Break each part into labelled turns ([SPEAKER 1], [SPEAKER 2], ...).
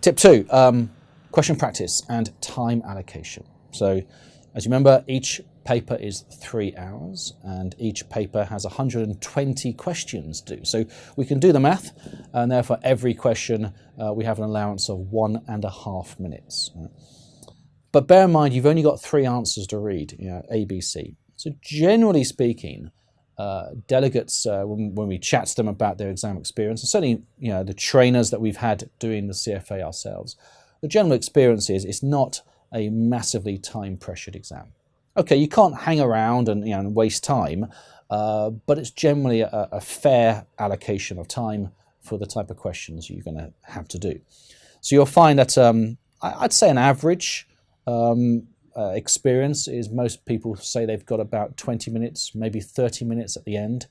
[SPEAKER 1] Tip 2, question practice and time allocation. So as you remember, each paper is 3 hours and each paper has 120 questions due. So we can do the math, and therefore every question we have an allowance of 1.5 minutes. But bear in mind, you've only got 3 answers to read, A, B, C. So generally speaking, delegates, when we chat to them about their exam experience, and certainly the trainers that we've had doing the CFA ourselves, the general experience is it's not a massively time-pressured exam. Okay, you can't hang around and waste time, but it's generally a fair allocation of time for the type of questions you're going to have to do. So you'll find that I'd say an average experience is most people say they've got about 20 minutes, maybe 30 minutes at the end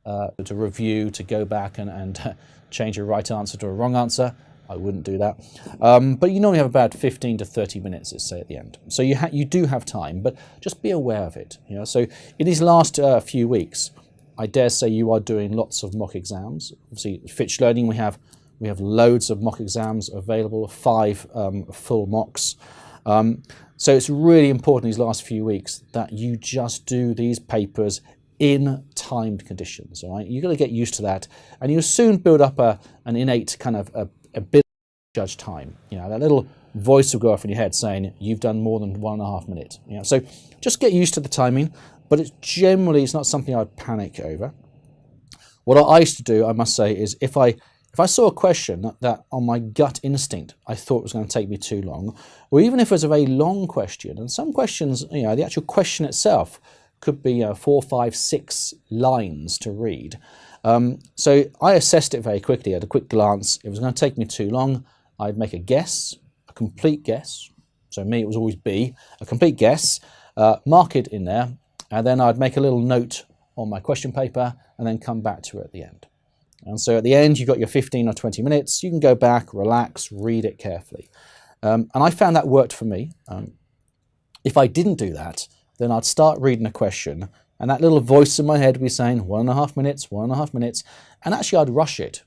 [SPEAKER 1] to review, to go back and change a right answer to a wrong answer. I wouldn't do that. But you normally have about 15 to 30 minutes, let's say, at the end. So you do have time, but just be aware of it. So in these last few weeks, I dare say you are doing lots of mock exams. Obviously, Fitch Learning, we have loads of mock exams available, 5 full mocks. So it's really important these last few weeks that you just do these papers in timed conditions. All right, you've got to get used to that, and you'll soon build up an innate kind of ability to judge time. That little voice will go off in your head saying you've done more than 1.5 minutes. So just get used to the timing, but it's not something I'd panic over. What I used to do, I must say, is if I saw a question that on my gut instinct I thought was going to take me too long, or even if it was a very long question, and some questions, the actual question itself could be 4, 5, 6 lines to read. So I assessed it very quickly at a quick glance. If it was going to take me too long, I'd make a guess, a complete guess. So me, it was always B, a complete guess, mark it in there, and then I'd make a little note on my question paper and then come back to it at the end. And so at the end, you've got your 15 or 20 minutes. You can go back, relax, read it carefully. And I found that worked for me. If I didn't do that, then I'd start reading a question, and that little voice in my head would be saying 1.5 minutes, 1.5 minutes, and actually I'd rush it.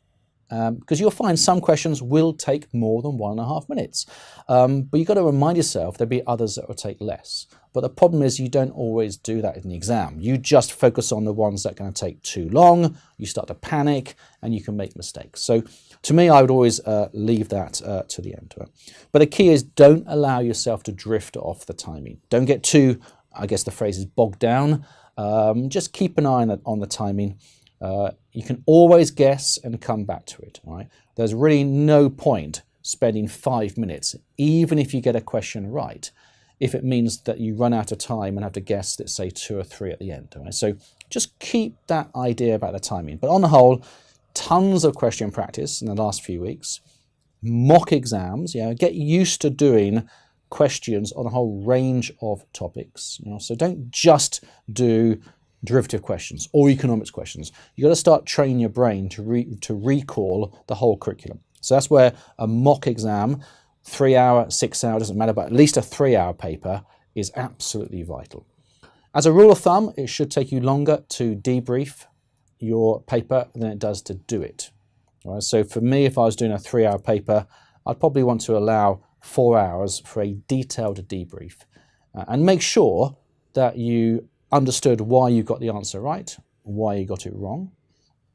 [SPEAKER 1] Because you'll find some questions will take more than 1.5 minutes. But you've got to remind yourself there'll be others that will take less. But the problem is you don't always do that in the exam. You just focus on the ones that are going to take too long, you start to panic, and you can make mistakes. So to me, I would always leave that to the end. But the key is don't allow yourself to drift off the timing. Don't get too, I guess the phrase is bogged down. Just keep an eye on the timing. You can always guess and come back to it. Right? There's really no point spending 5 minutes, even if you get a question right, if it means that you run out of time and have to guess, let's say 2 or 3 at the end. Right? So just keep that idea about the timing. But on the whole, tons of question practice in the last few weeks, mock exams. Get used to doing questions on a whole range of topics. So don't just do derivative questions or economics questions. You've got to start training your brain to recall the whole curriculum. So that's where a mock exam, 3 hour, 6 hour, doesn't matter, but at least a 3 hour paper is absolutely vital. As a rule of thumb, it should take you longer to debrief your paper than it does to do it. All right, so for me, if I was doing a 3 hour paper, I'd probably want to allow 4 hours for a detailed debrief and make sure that you understood why you got the answer right, why you got it wrong.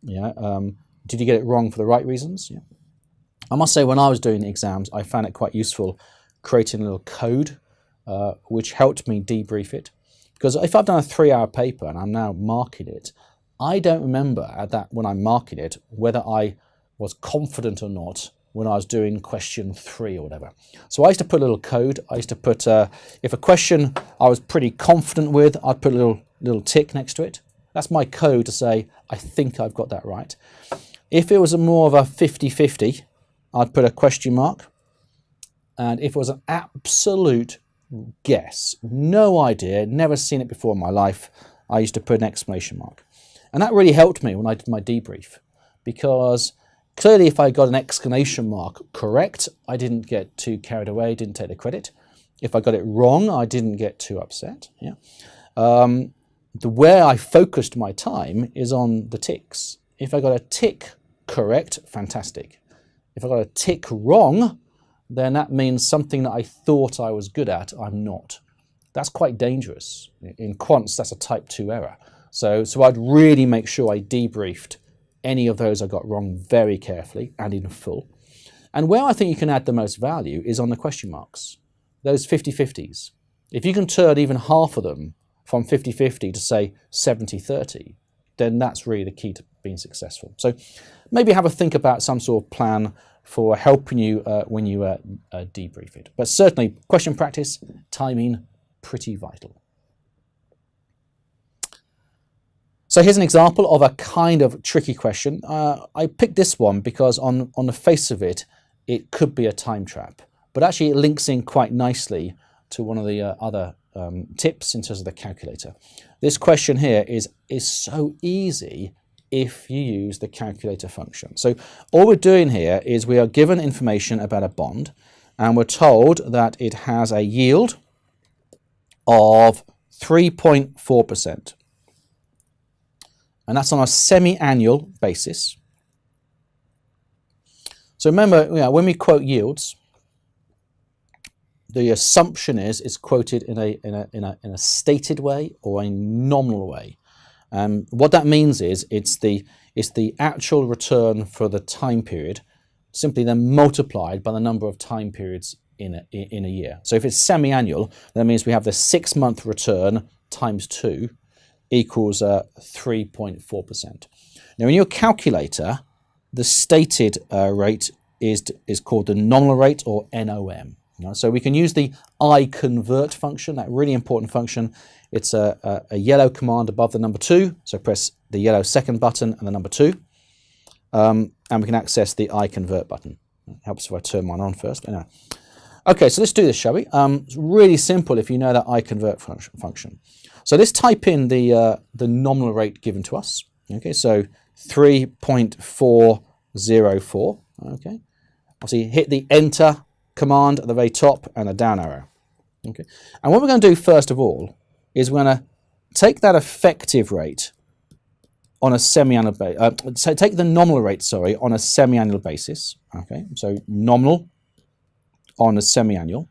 [SPEAKER 1] Did you get it wrong for the right reasons? I must say, when I was doing the exams, I found it quite useful creating a little code which helped me debrief it. Because if I've done a 3 hour paper and I'm now marking it, I don't remember when I'm marking it whether I was confident or not when I was doing question 3 or whatever. So I used to put a little code. I used to put, if a question I was pretty confident with, I'd put a little tick next to it. That's my code to say, I think I've got that right. If it was more of a 50-50, I'd put a question mark. And if it was an absolute guess, no idea, never seen it before in my life, I used to put an exclamation mark. And that really helped me when I did my debrief, because clearly if I got an exclamation mark correct, I didn't get too carried away, didn't take the credit. If I got it wrong, I didn't get too upset. Where I focused my time is on the ticks. If I got a tick correct, fantastic. If I got a tick wrong, then that means something that I thought I was good at, I'm not. That's quite dangerous. In quants, that's a type 2 error. So I'd really make sure I debriefed any of those I got wrong very carefully and in full. And where I think you can add the most value is on the question marks, those 50-50s. If you can turn even half of them from 50-50 to say 70-30, then that's really the key to being successful. So maybe have a think about some sort of plan for helping you when you debrief it. But certainly question practice, timing, pretty vital. So here's an example of a kind of tricky question. I picked this one because on the face of it, it could be a time trap, but actually it links in quite nicely to one of the other tips in terms of the calculator. This question here is so easy if you use the calculator function. So all we're doing here is we are given information about a bond, and we're told that it has a yield of 3.4%. And that's on a semi-annual basis. So remember, when we quote yields, the assumption is it's quoted in a stated way or a nominal way. What that means is it's the actual return for the time period, simply then multiplied by the number of time periods in a year. So if it's semi-annual, that means we have the 6-month return times 2 equals 3.4%. Now in your calculator, the stated rate is called the nominal rate, or NOM. So we can use the I-convert function, that really important function. It's a yellow command above the number 2. So press the yellow second button and the number 2. And we can access the I-convert button. It helps if I turn mine on first. Anyway. Okay, so let's do this, shall we? It's really simple if you know that I-convert function. So let's type in the nominal rate given to us. Okay, so 3.404. Okay, so you hit the enter command at the very top and a down arrow. Okay, and what we're going to do first of all is we're going to take that effective rate on a semi-annual basis. So take the nominal rate, sorry, on a semi-annual basis. Okay, so nominal on a semi-annual.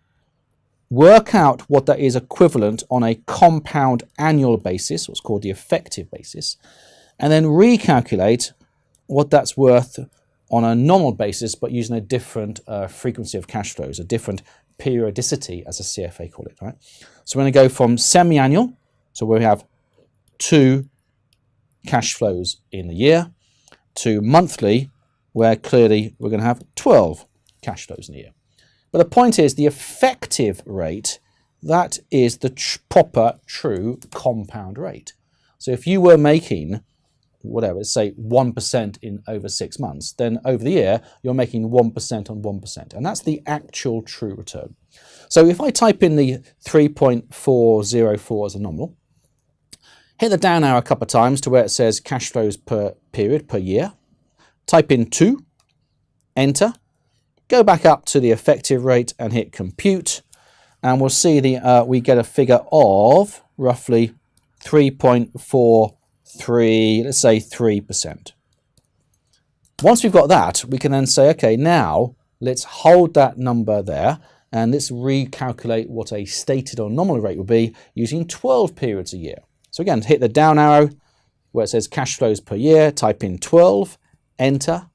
[SPEAKER 1] Work out what that is equivalent on a compound annual basis, what's called the effective basis, and then recalculate what that's worth on a nominal basis, but using a different frequency of cash flows, a different periodicity, as a CFA call it. Right? So we're going to go from semi-annual, so we have 2 cash flows in the year, to monthly, where clearly we're going to have 12 cash flows in a year. But the point is, the effective rate, that is the proper, true compound rate. So if you were making, whatever, say 1% in over 6 months, then over the year, you're making 1% on 1%. And that's the actual true return. So if I type in the 3.404 as a nominal, hit the down arrow a couple of times to where it says cash flows per period, per year, type in 2, enter, go back up to the effective rate and hit compute, and we'll see we get a figure of roughly 3.43, let's say 3%. Once we've got that, we can then say, okay, now let's hold that number there and let's recalculate what a stated or nominal rate would be using 12 periods a year. So again, hit the down arrow where it says cash flows per year, type in 12, enter,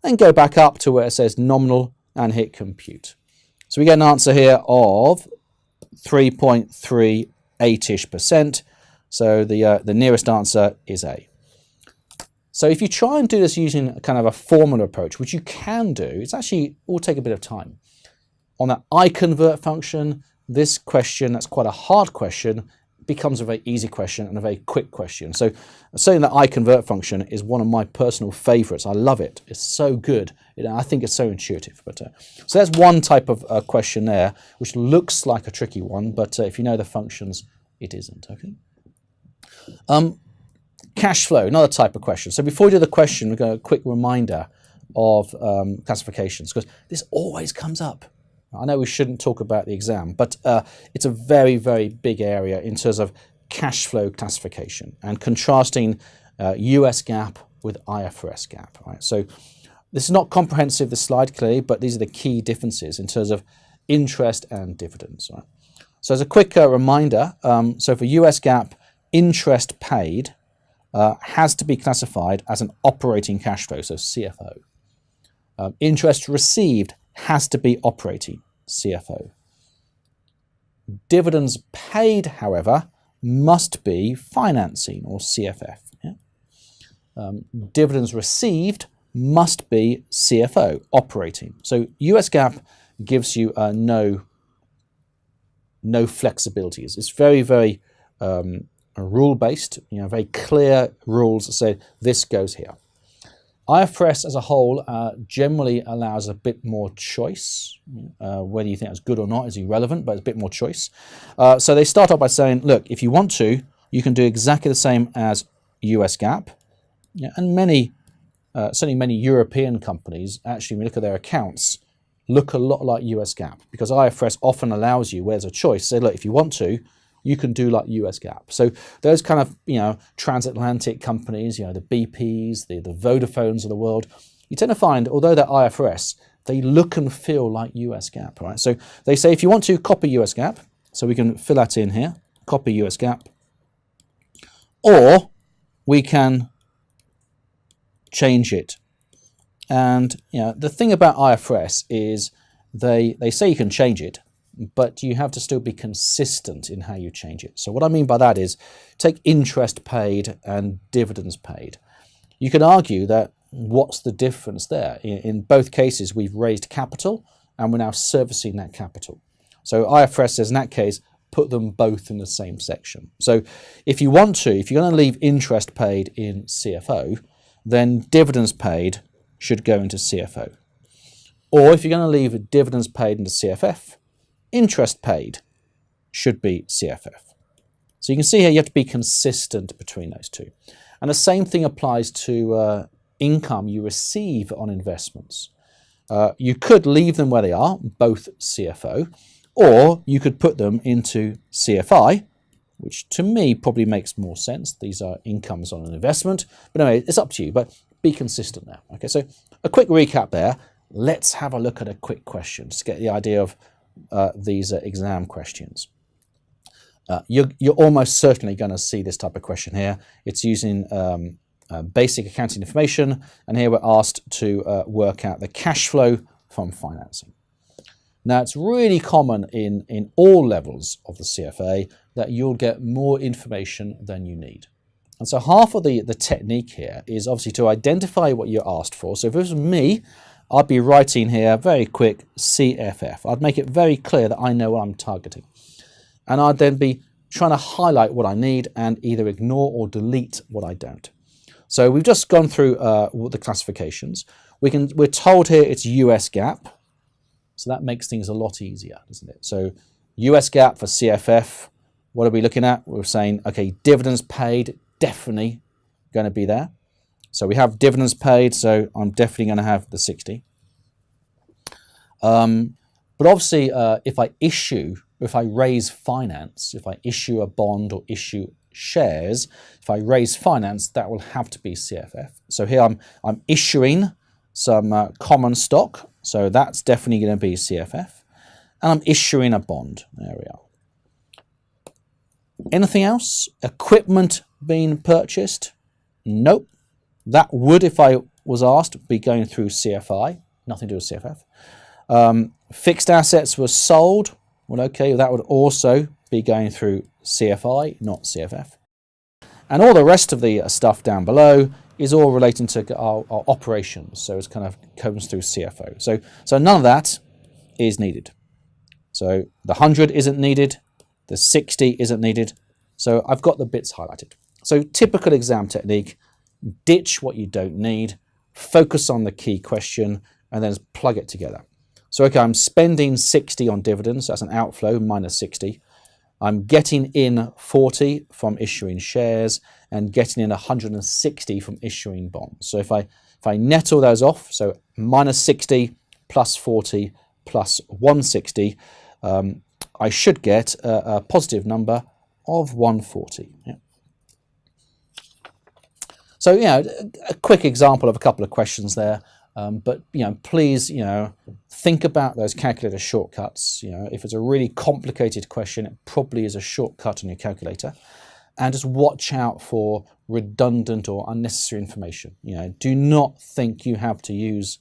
[SPEAKER 1] then go back up to where it says nominal and hit compute. So we get an answer here of 3.38-ish%. So the nearest answer is A. So if you try and do this using a kind of a formula approach, which you can do, it will take a bit of time. On that I-convert function, this question, that's quite a hard question, becomes a very easy question and a very quick question. So saying that I-convert function is one of my personal favorites. I love it. It's so good. I think it's so intuitive. But so that's one type of question there, which looks like a tricky one, but if you know the functions, it isn't. Okay. Cash flow, another type of question. So before we do the question, we're going to a quick reminder of classifications, because this always comes up. I know we shouldn't talk about the exam, but it's a very, very big area in terms of cash flow classification and contrasting US GAAP with IFRS GAAP. Right? So This is not comprehensive, this slide, clearly, but these are the key differences in terms of interest and dividends. Right? So as a quick reminder, so for US GAAP, interest paid has to be classified as an operating cash flow, so CFO. Interest received has to be operating, CFO. Dividends paid, however, must be financing, or CFF. Yeah? Dividends received must be CFO, operating. So US GAAP gives you no flexibility. It's very, very rule-based, very clear rules that say this goes here. IFRS as a whole generally allows a bit more choice. Whether you think that's good or not is irrelevant, but it's a bit more choice. So they start off by saying, look, if you want to, you can do exactly the same as US GAAP. Yeah, and certainly many European companies, actually, when you look at their accounts, look a lot like US GAAP, because IFRS often allows you, where there's a choice, say, look, if you want to, you can do like US GAAP. So those kind of, transatlantic companies, the BPs, the Vodafones of the world, you tend to find, although they're IFRS, they look and feel like US GAAP, right? So they say, if you want to copy US GAAP, so we can fill that in here, copy US GAAP, or we can change it. And the thing about IFRS is they say you can change it, but you have to still be consistent in how you change it. So what I mean by that is, take interest paid and dividends paid. You can argue that what's the difference there? In both cases, we've raised capital and we're now servicing that capital. So IFRS says in that case, put them both in the same section. So if you want to, if you're going to leave interest paid in CFO, then dividends paid should go into CFO. Or if you're going to leave dividends paid into CFF, interest paid should be CFF. So you can see here you have to be consistent between those two. And the same thing applies to income you receive on investments. You could leave them where they are, both CFO, or you could put them into CFI, which to me probably makes more sense. These are incomes on an investment. But anyway, it's up to you, but be consistent there. Okay, so a quick recap there. Let's have a look at a quick question to get the idea of these exam questions. You're almost certainly going to see this type of question here. It's using basic accounting information, and here we're asked to work out the cash flow from financing. Now, it's really common in all levels of the CFA that you'll get more information than you need. And so half of the technique here is obviously to identify what you're asked for. So if it was me, I'd be writing here very quick CFF. I'd make it very clear that I know what I'm targeting. And I'd then be trying to highlight what I need and either ignore or delete what I don't. So we've just gone through the classifications. We're told here it's US GAAP. So that makes things a lot easier, doesn't it? So US GAAP for CFF, what are we looking at? We're saying, okay, dividends paid, definitely going to be there. So we have dividends paid, so I'm definitely going to have the 60. But obviously, if I raise finance, if I issue a bond or issue shares, if I raise finance, that will have to be CFF. So here I'm issuing some common stock, so that's definitely going to be CFF. And I'm issuing a bond. There we are. Anything else? Equipment being purchased? Nope. That would, if I was asked, be going through CFI. Nothing to do with CFF. Fixed assets were sold. Well, okay, that would also be going through CFI, not CFF. And all the rest of the stuff down below is all relating to our operations. So it's kind of comes through CFO. So none of that is needed. So the 100 isn't needed. The 60 isn't needed. So I've got the bits highlighted. So typical exam technique, ditch what you don't need, focus on the key question, and then plug it together. So, okay, I'm spending 60 on dividends. That's an outflow, minus 60. I'm getting in 40 from issuing shares and getting in 160 from issuing bonds. So if I net all those off, so minus 60 plus 40 plus 160, I should get a positive number of 140. Yeah. So, a quick example of a couple of questions there. But please, think about those calculator shortcuts. If it's a really complicated question, it probably is a shortcut on your calculator. And just watch out for redundant or unnecessary information. Do not think you have to use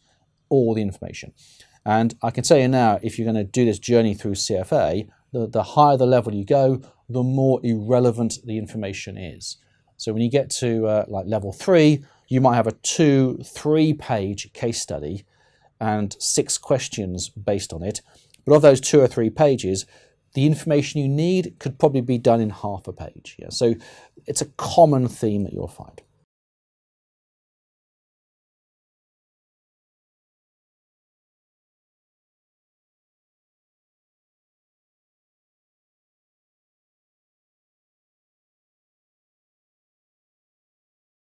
[SPEAKER 1] all the information. And I can tell you now, if you're going to do this journey through CFA, the higher the level you go, the more irrelevant the information is. So when you get to like level 3, you might have a 2-3 page case study and 6 questions based on it. But of those 2 or 3 pages, the information you need could probably be done in half a page. So it's a common theme that you'll find.